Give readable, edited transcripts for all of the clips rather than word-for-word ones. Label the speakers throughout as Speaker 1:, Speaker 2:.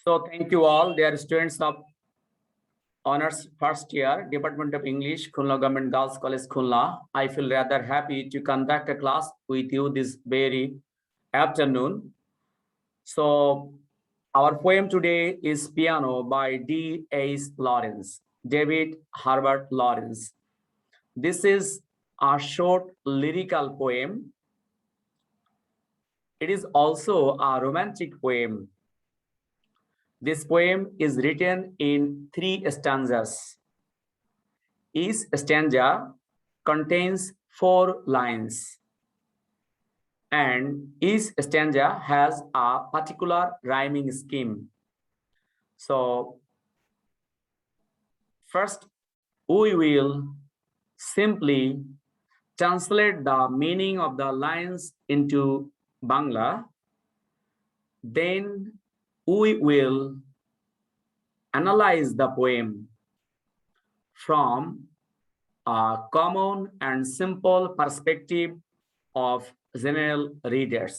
Speaker 1: So thank you all, dear students of Honors First Year, Department of English, Khulna Government Girls College, Khulna. I feel rather happy to conduct a class with you this very afternoon. So our poem today is Piano by D.H. Lawrence, David Herbert Lawrence. This is a short lyrical poem. It is also a romantic poem. This poem is written in 3 stanzas. Each stanza contains 4 lines, and each stanza has a particular rhyming scheme. So, first, we will simply translate the meaning of the lines into Bangla. Then we will analyze the poem from a common and simple perspective of general readers.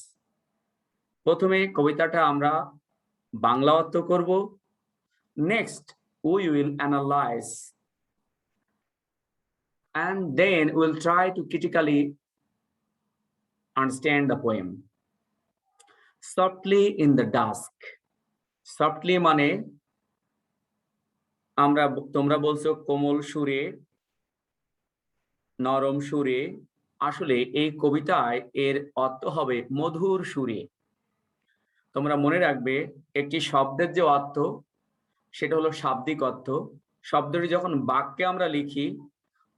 Speaker 1: প্রথমে কবিতাটা আমরা বাংলা অর্থ করব. Next, we will analyze, and then we'll try to critically understand the poem. Softly in the dusk. Softly মানে তোমরা বলছো কোমল সুরে, নরম সুরে. আসলে এই কবিতায় এর অর্থ হবে মধুর সুরে. তোমরা মনে রাখবে, একটি শব্দের যে অর্থ সেটা হলো শাব্দিক অর্থ. শব্দটি যখন বাক্যে আমরা লিখি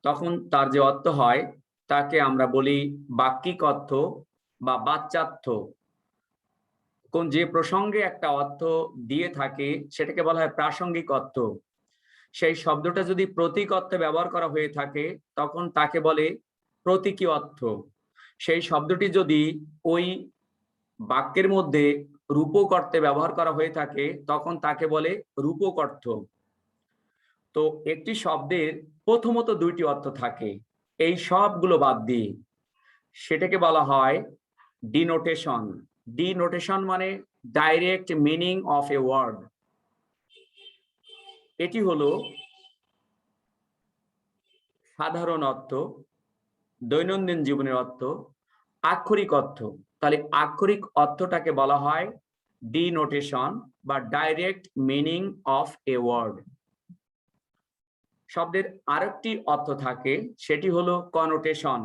Speaker 1: তখন তার যে অর্থ হয় তাকে আমরা বলি বাক্যিক অর্থ বা বাচ্যার্থ. কোন যে প্রসঙ্গে একটা অর্থ দিয়ে থাকে সেটাকে বলা হয় প্রাসঙ্গিক অর্থ. সেই শব্দটা যদি প্রতীক অর্থে ব্যবহার করা হয়ে থাকে তখন তাকে বলে প্রতীকী অর্থ. সেই শব্দটি যদি ওই বাক্যের মধ্যে রূপক অর্থে ব্যবহার করা হয়ে থাকে তখন তাকে বলে রূপক অর্থ. তো একটি শব্দের প্রথমত 2টি অর্থ থাকে, এই সবগুলো বাদ দিয়ে সেটাকে বলা হয় ডিনোটেশন. ডিনোটেশন মানে direct meaning of a word. এটি হলো সাধারণ অর্থ, দৈনন্দিন জীবনের অর্থ, আক্ষরিক অর্থ. তাহলে আক্ষরিক অর্থটাকে বলা হয় ডিনোটেশন বা direct meaning of a word. শব্দের আরেকটি অর্থ থাকে, সেটি হলো কনোটেশন.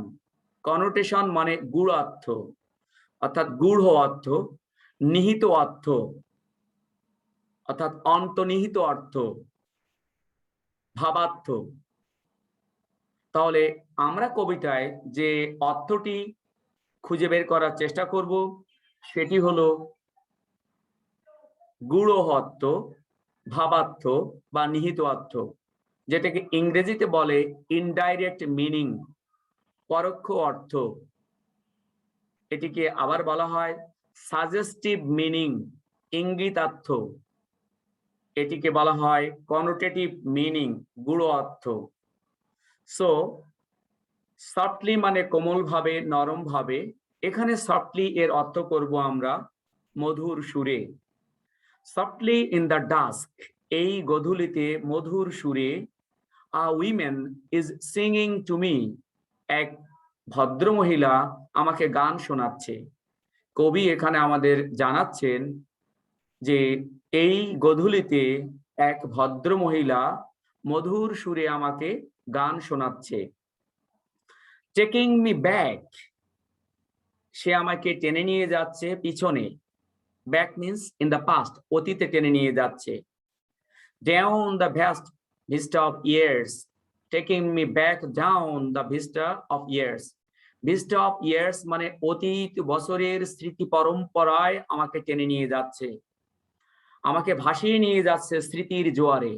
Speaker 1: কনোটেশন মানে গূঢ় অর্থ, অর্থাৎ গূঢ় অর্থ, নিহিত অর্থ, অর্থাৎ অন্তর্নিহিত অর্থ, ভাবার্থ. তাহলে আমরা কবিতায় যে অর্থটি খুঁজে বের করার চেষ্টা করব সেটি হলো গূঢ় অর্থ, ভাবার্থ বা নিহিত অর্থ, যেটাকে ইংরেজিতে বলে ইনডাইরেক্ট মিনিং, পরোক্ষ অর্থ. এটিকে আবার বলা হয় সাজেস্টিভ মিনিং, ইঙ্গিতার্থ. এটিকে বলা হয় কনোটেটিভ মিনিং, গূঢ় অর্থ. সো সফটলি মানে কোমল ভাবে, নরম ভাবে. এখানে সফটলি এর অর্থ করব আমরা মধুর সুরে. সফটলি ইন দ্য ডাস্ক, এই গধূলিতে মধুর সুরে. আ women is singing to me, এক ভদ্র মহিলা আমাকে গান শোনাচ্ছে. কবি এখানে আমাদের জানাচ্ছেন যে এই গধূলিতে এক ভদ্র মহিলা মধুর সুরে আমাকে গান শোনাচ্ছে. টেকিং মি ব্যাক, সে আমাকে টেনে নিয়ে যাচ্ছে পিছনে. Back means in the past, অতীতে টেনে নিয়ে যাচ্ছে. Down the vista of years, taking me back down the vista of years. Vista of years মানে অতীত বছরের স্মৃতি পরম্পরায় আমাকে টেনে নিয়ে যাচ্ছে, আমাকে ভাসিয়ে নিয়ে যাচ্ছে স্মৃতির জোয়ারে,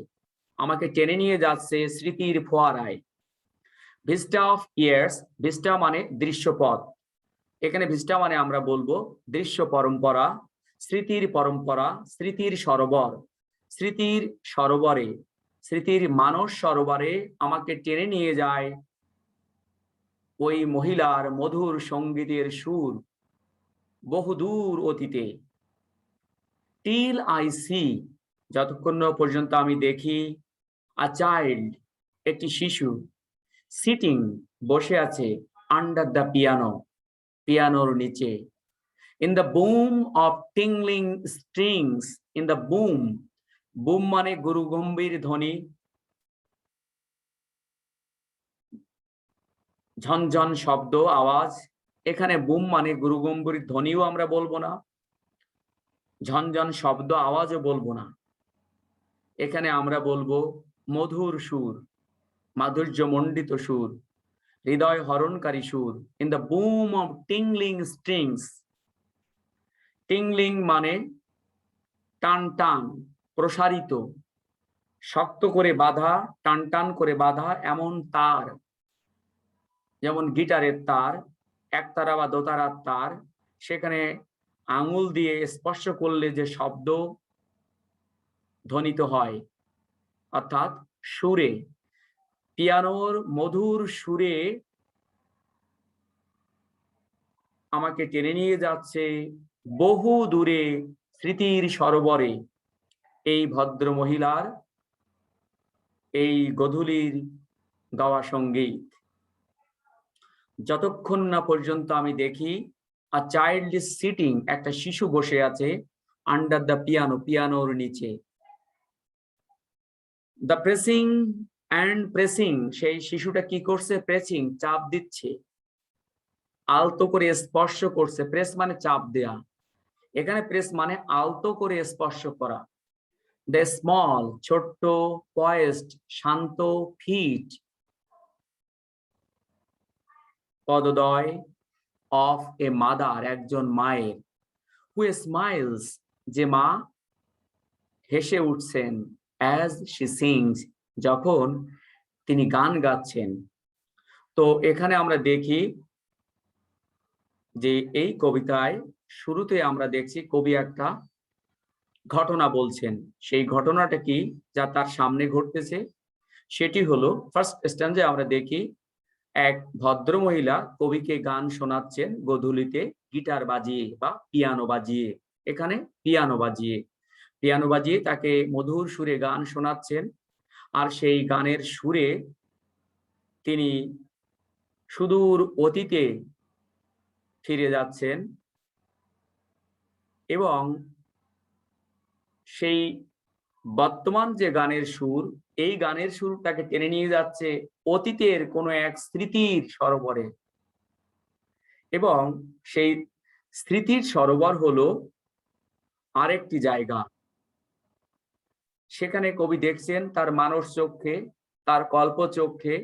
Speaker 1: আমাকে টেনে নিয়ে যাচ্ছে স্মৃতির ফোয়ারায়. ভিস্টা অফ ইয়ার্স, ভিস্টা মানে দৃশ্যপথ. এখানে ভিস্টা মানে আমরা বলবো দৃশ্য পরম্পরা, স্মৃতির পরম্পরা, স্মৃতির সরোবর. স্মৃতির সরোবরে, স্মৃতির মানস সরোবরে আমাকে টেনে নিয়ে যায় ওই মহিলার মধুর সঙ্গীতের সুর বহুদূর অতীতে. টিল আই সি, যতক্ষণ না পর্যন্ত আমি দেখি আ চাইল্ড, একটি শিশু, সিটিং, বসে আছে, আন্ডার দ্য পিয়ানো, পিয়ানোর নিচে, in the broom of tingling strings, in the broom, broom মানে গুরু গম্ভীর ধ্বনি, ঝনঝন শব্দ, আওয়াজ। এখানে বুম মানে গুরু গম্ভীর ধ্বনিও আমরা বলবো না, ঝনঝন শব্দ আওয়াজও বলবো না, এখানে আমরা বলবো মধুর সুর, মাধুর্য মণ্ডিত সুর, হৃদয় হরণকারী সুর, in the broom of tingling strings. Tingling মানে টান টান, প্রসারিত, শক্ত করে বাঁধা, টান টান করে বাঁধা এমন তার, যেমন গিটারের তার, একতারা বা দোতারার তার, সেখানে আঙুল দিয়ে স্পর্শ করলে যে শব্দ ধ্বনিত হয়, অর্থাৎ সুরে, পিয়ানোর মধুর সুরে আমাকে টেনে নিয়ে যাচ্ছে বহু দূরে স্মৃতির সরোবরে। এই ভদ্র মহিলার এই গধূলির গাওয়া সঙ্গীত। যতক্ষণ না পর্যন্ত আমি দেখি আ চাইল্ড ইজ সিটিং, একটা শিশু বসে আছে, আন্ডার দ্য পিয়ানো, পিয়ানোর নিচে। দ্য প্রেসিং অ্যান্ড প্রেসিং, সেই শিশুটা কি করছে? প্রেসিং, চাপ দিচ্ছে, আলতো করে স্পর্শ করছে। প্রেস মানে চাপ দেয়া, এখানে প্রেস মানে আলতো করে স্পর্শ করা। দ্য স্মল, ছোট্ট, পয়েস্ট, শান্ত, ফিট, পদদয়, অফ এ মাদার, একজন মায়ের, হু স্মাইলস, যে মা হেসে উঠছেন, অ্যাজ শি সিংস, যখন তিনি গান গাচ্ছেন। তো এখানে আমরা দেখি যে এই কবিতায় শুরুতে আমরা দেখছি কবি একটা ঘটনা বলছেন। সেই ঘটনাটা কি, যা তার সামনে ঘটতেছে, সেটি হলো ফার্স্ট স্ট্যান্ডে আমরা দেখি এক ভদ্র মহিলা কবিকে গান শোনাচ্ছেন গোধূলিতে, গিটার বাজিয়ে বা পিয়ানো বাজিয়ে, এখানে পিয়ানো বাজিয়ে, পিয়ানো বাজিয়ে তাকে মধুর সুরে গান শোনাচ্ছেন। আর সেই গানের সুরে তিনি সুদূর অতীতে ফিরে যাচ্ছেন এবং সেই বর্তমান যে গানের সুর, এই গানের সুর তাকে টেনে নিয়ে যাচ্ছে অতীতের কোনো এক স্মৃতির সরোবরে। এবং সেই স্মৃতির সরোবর হলো আরেকটি জায়গা। সেখানে কবি দেখছেন তার মানস চক্ষে, তার কল্প চক্ষে,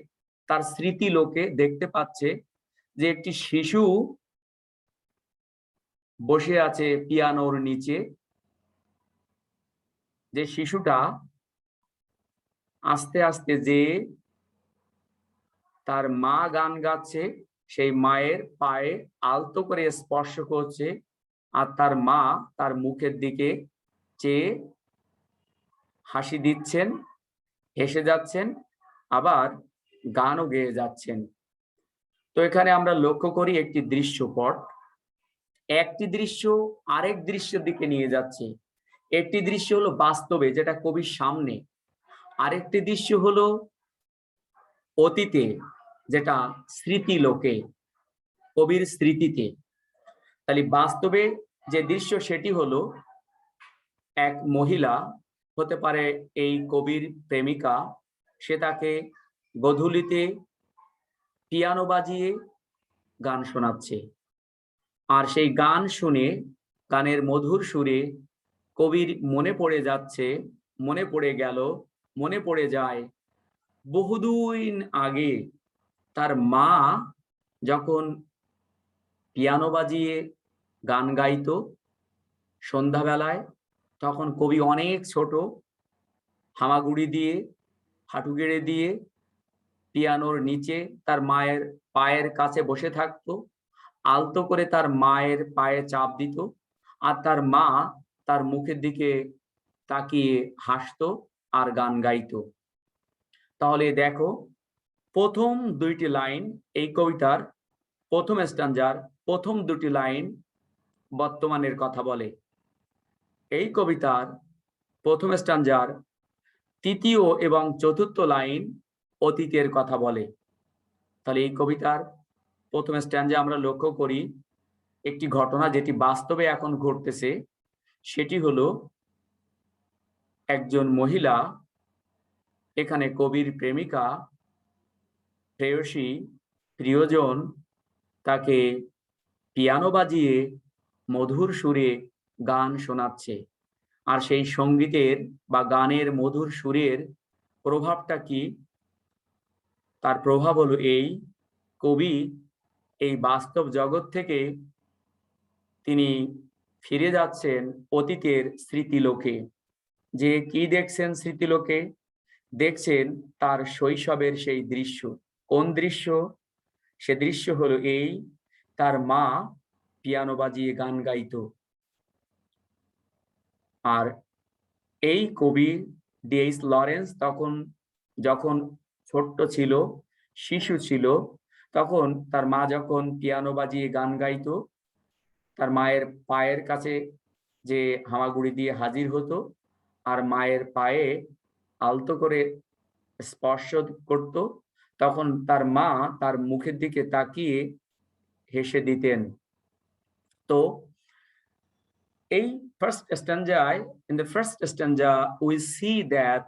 Speaker 1: তার স্মৃতি লোকে দেখতে পাচ্ছে যে একটি শিশু বসে আছে পিয়ানোর নিচে। যে শিশুটা আস্তে আস্তে যে তার মা গান গাচ্ছে, সেই মায়ের পায়ে আলতো করে স্পর্শ করছে, আর তার মা তার মুখের দিকে চেয়ে হাসি দিচ্ছেন, হেসে যাচ্ছেন, আবার গানও গেয়ে যাচ্ছেন। তো এখানে আমরা লক্ষ্য করি একটি দৃশ্যপট, একটি দৃশ্য আরেক দৃশ্যের দিকে নিয়ে যাচ্ছে। একটি দৃশ্য হলো বাস্তবে, যেটা কবির সামনে, আরেকটি দৃশ্য হলো অতীতে, যেটা স্মৃতি লোকে, কবির স্মৃতিতে। তাহলে বাস্তবে যে দৃশ্য সেটি হলো এক মহিলা, হতে পারে এই কবির প্রেমিকা, সে তাকে গোধূলিতে পিয়ানো বাজিয়ে গান শোনাচ্ছে। আর সেই গান শুনে, গানের মধুর সুরে কবির মনে পড়ে যাচ্ছে, মনে পড়ে গেল, মনে পড়ে যায় বহুদিন আগে তার মা যখন পিয়ানো বাজিয়ে গান গাইতো সন্ধ্যাবেলায়, তখন কবি অনেক ছোট, হামাগুড়ি দিয়ে, হাঁটু গেড়ে দিয়ে পিয়ানোর নিচে তার মায়ের পায়ের কাছে বসে থাকতো, আলতো করে তার মায়ের পায়ে চাপ দিত, আর তার মা তার মুখের দিকে তাকিয়ে হাসতো আর গান গাইতো। তাহলে দেখো, প্রথম দুইটি লাইন, এই কবিতার প্রথম স্ট্যান্জার প্রথম দুটি লাইন বর্তমানের কথা বলে। এই কবিতার প্রথম স্ট্যাঞ্জার তৃতীয় এবং চতুর্থ লাইন অতীতের কথা বলে। তাহলে এই কবিতার প্রথম স্ট্যাঞ্জা আমরা লক্ষ্য করি একটি ঘটনা যেটি বাস্তবে এখন ঘটতেছে, সেটি হলো একজন মহিলা, এখানে কবির প্রেমিকা, প্রেয়সী, প্রিয়জন তাকে পিয়ানো বাজিয়ে মধুর সুরে গান শোনাচ্ছে। আর সেই সঙ্গীতের বা গানের মধুর সুরের প্রভাবটা কি? তার প্রভাব হলো এই, কবি এই বাস্তব জগৎ থেকে তিনি ফিরে যাচ্ছেন অতীতের স্মৃতিলোকে। যে কি দেখছেন স্মৃতিলোকে? দেখছেন তার শৈশবের সেই দৃশ্য। কোন দৃশ্য? সে দৃশ্য হলো এই, তার মা পিয়ানো বাজিয়ে গান গাইতো। আর এই কবি ডি.এইচ. লরেন্স তখন যখন ছোট্ট ছিল, শিশু ছিল, তখন তার মা যখন পিয়ানো বাজিয়ে গান গাইতো, তার মায়ের পায়ের কাছে যে হামাগুড়ি দিয়ে হাজির হতো আর মায়ের পায়ে আলতো করে স্পর্শ করত, তখন তার মা তার মুখের দিকে তাকিয়ে হেসে দিতেন। তো এই first stanza, in the first stanza, we see that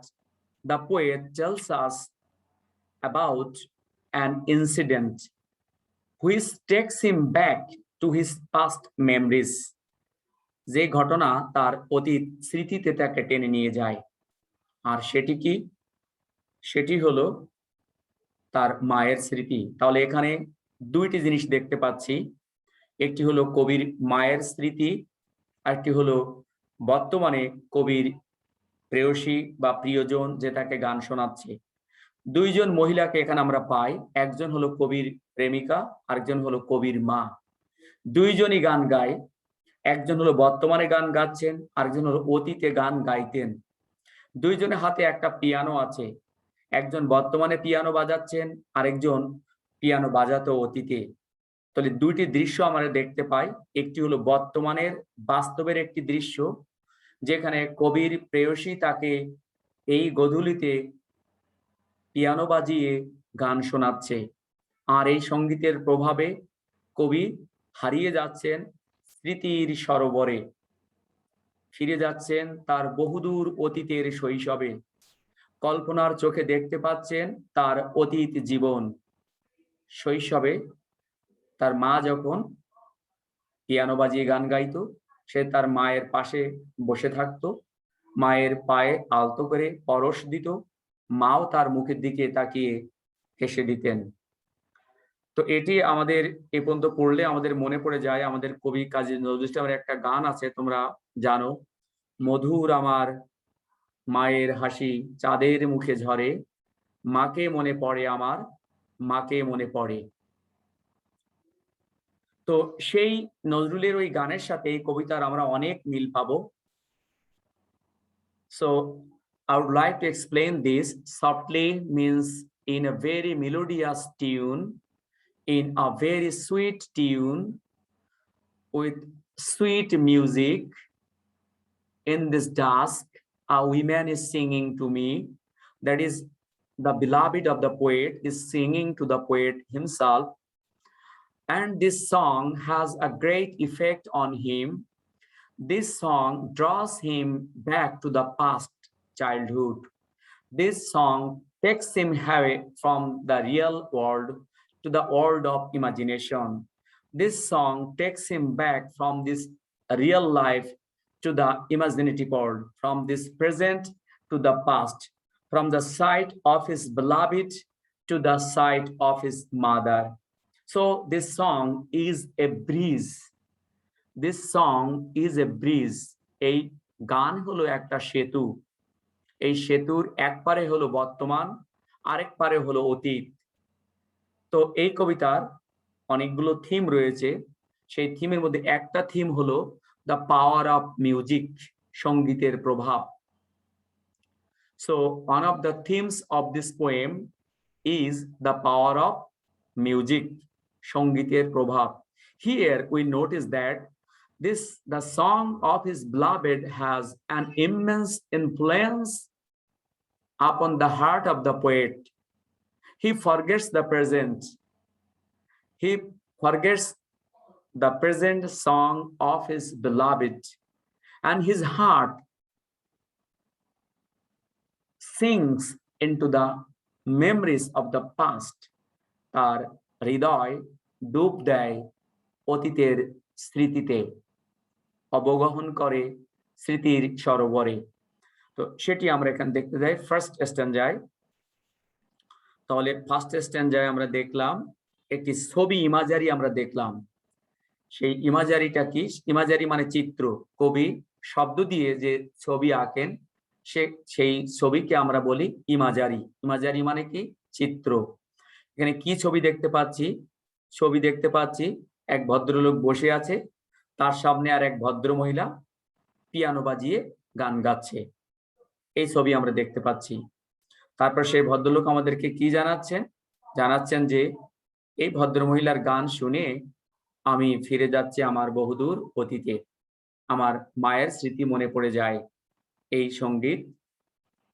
Speaker 1: the poet tells us about an incident which takes him back to his past memories. যে ঘটনা তার অতীত স্মৃতিতে তাকে টেনে নিয়ে যায়। আর সেটি কি? সেটি হলো তার মায়ের স্মৃতি। তাহলে এখানে দুইটি জিনিস দেখতে পাচ্ছি, একটি হলো কবির মায়ের স্মৃতি, আরেকটি হলো বর্তমানে কবির প্রেয়সী বা প্রিয়জন যে তাকে গান শোনাচ্ছে। দুইজন মহিলাকে এখানে আমরা পাই, একজন হলো কবির প্রেমিকা, আরেকজন হলো কবির মা। দুইজনই গান গায়, একজন হলো বর্তমানে গান গাচ্ছেন, আরেকজন হলো অতীতে গান গাইতেন। দুইজনের হাতে একটা পিয়ানো আছে, একজন বর্তমানে পিয়ানো বাজাচ্ছেন, আরেকজন পিয়ানো বাজাতো অতীতে। তাহলে দুইটি দৃশ্য আমরা দেখতে পাই, একটি হলো বর্তমানের বাস্তবের একটি দৃশ্য যেখানে কবির প্রেয়সী তাকে এই গধূলিতে পিয়ানো বাজিয়ে গান শোনাচ্ছে। আর এই সঙ্গীতের প্রভাবে কবি হারিয়ে যাচ্ছেন স্মৃতির সরোবরে, ফিরে যাচ্ছেন তার বহুদূর অতীতের শৈশবে, কল্পনার চোখে দেখতে পাচ্ছেন তার অতীত জীবন। শৈশবে তার মা যখন পিয়ানো বাজিয়ে গান গাইতো, সে তার মায়ের পাশে বসে থাকতো, মায়ের পায়ে আলতো করে পরশ দিত, মাও তার মুখের দিকে তাকিয়ে হেসে দিতেন। তো এটি আমাদের এ পর্যন্ত পড়লে আমাদের মনে পড়ে যায় আমাদের কবি কাজী নজরুল ইসলামের একটা গান আছে, তোমরা জানো, মধুর আমার মায়ের হাসি চাঁদের মুখে ঝরে, মাকে মনে পড়ে আমার, মাকে মনে পড়ে। তো সেই নজরুলের ওই গানের সাথে এই কবিতার আমরা অনেক মিল পাবো। So I would like to explain this. Softly means in a very melodious tune, in a very sweet tune, with sweet music. In this dusk, a woman is singing to me. That is, the beloved of the poet is singing to the poet himself. And this song has a great effect on him. This song draws him back to the past childhood. This song takes him away from the real world to the world of imagination. This song takes him back from this real life to the imaginative world, from this present to the past, from the sight of his beloved to the sight of his mother. So this song is a breeze. This song is a breeze. এই গান হলো একটা সেতু, এই সেতুর এক পারে হলো বর্তমান, আরেক পারে হলো অতীত। তো এই কবিতার অনেকগুলো থিম রয়েছে, সেই থিমের মধ্যে একটা থিম হলো দ্য পাওয়ার অফ মিউজিক, সঙ্গীতের প্রভাব। So one of the themes of this poem is the power of music, সঙ্গীতের প্রভাব. Here we notice that The song of his beloved has an immense influence upon the heart of the poet. He forgets the present. He forgets the present song of his beloved, and his heart sinks into the memories of the past. তার হৃদয় ডুব দেয় অতীতের স্মৃতিতে, অবগাহন করে স্মৃতির সরোবরে। তো সেটি আমরা এখানে দেখতে যাই ফার্স্ট স্ট্যান্জায়। তাহলে ফার্স্ট স্ট্যান্জায় আমরা দেখলাম একটি ছবি ইমাজারি আমরা দেখলাম। সেই ইমাজারিটা কি? ইমাজারি মানে চিত্র। কবি শব্দ দিয়ে যে ছবি আঁকেন সেই ছবিকে আমরা বলি ইমাজারি। ইমাজারি মানে কি? চিত্র। এখানে কি ছবি দেখতে পাচ্ছি? ছবি দেখতে পাচ্ছি এক ভদ্রলোক বসে আছে, তার সামনে আর এক ভদ্র মহিলা পিয়ানো বাজিয়ে গান গাচ্ছে। এই ছবি আমরা দেখতে পাচ্ছি। তারপর সেই ভদ্রলোক আমাদেরকে কি জানাচ্ছেন? জানাচ্ছেন যে এই ভদ্র মহিলার গান শুনে আমি ফিরে যাচ্ছি আমার বহুদূর অতীতে, আমার মায়ের স্মৃতি মনে পড়ে যায় এই সঙ্গীত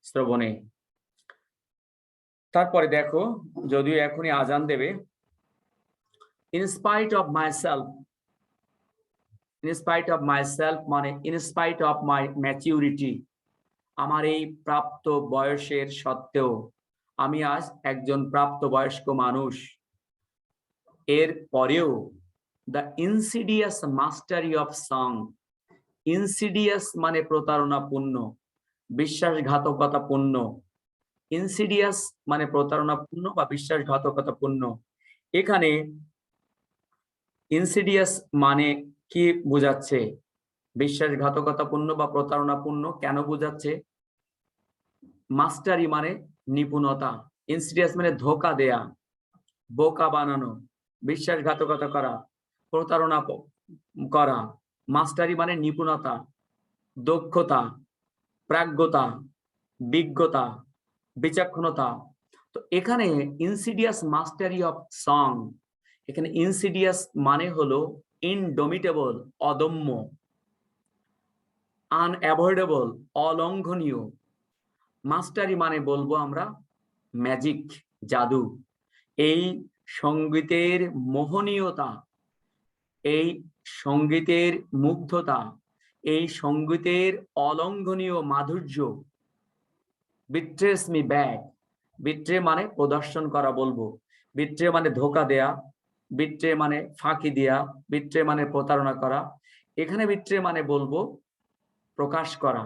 Speaker 1: শ্রবণে। তারপরে দেখো, যদিও এখনই আজান দেবে, in spite of myself মানে in spite of my maturity, আমার এই প্রাপ্ত বয়সের সত্ত্বেও, আমি আজ একজন প্রাপ্তবয়স্ক মানুষ, এর পরেও the insidious mastery of song, insidious মানে প্রতারণাপূর্ণ, বিশ্বাসঘাতকতাপূর্ণ, ইনসিডিয়াস মানে প্রতারণাপূর্ণ বা বিশ্বাসঘাতকতাপূর্ণ। এখানে ইনসিডিয়াস মানে কি বোঝাচ্ছে? বিশ্বাসঘাতকতাপূর্ণ বা প্রতারণাপূর্ণ কেন বোঝাচ্ছে? মাস্টারি মানে নিপুণতা, ইনসিডিয়াস মানে ধোঁকা দেয়া, বোকা বানানো, বিশ্বাসঘাতকতা করা, প্রতারণা করা। মাস্টারি মানে নিপুণতা, দক্ষতা, প্রাজ্ঞতা, বিজ্ঞতা, বিচক্ষণতা। তো এখানে ইনসিডিয়াস মাস্টারি অফ সং, এখানে ইনসিডিয়াস মানে হলো ইনডোমিটেবল, অদম্য, আনঅ্যাভয়েডেবল, অলঙ্ঘনীয়। মাস্টারি মানে বলবো আমরা ম্যাজিক, জাদু। এই সঙ্গীতের মোহনীয়তা, এই সঙ্গীতের মুগ্ধতা, এই সঙ্গীতের অলঙ্ঘনীয় মাধুর্য, বিট্রেস মি ব্যাক, বিট্রে মানে প্রদর্শন করা বলবো, বিট্রে মানে ধোকা দেয়া, বিট্রে মানে ফাঁকি দেয়া, বিট্রে মানে প্রতারণা করা। এখানে বিট্রে মানে বলবো প্রকাশ করা,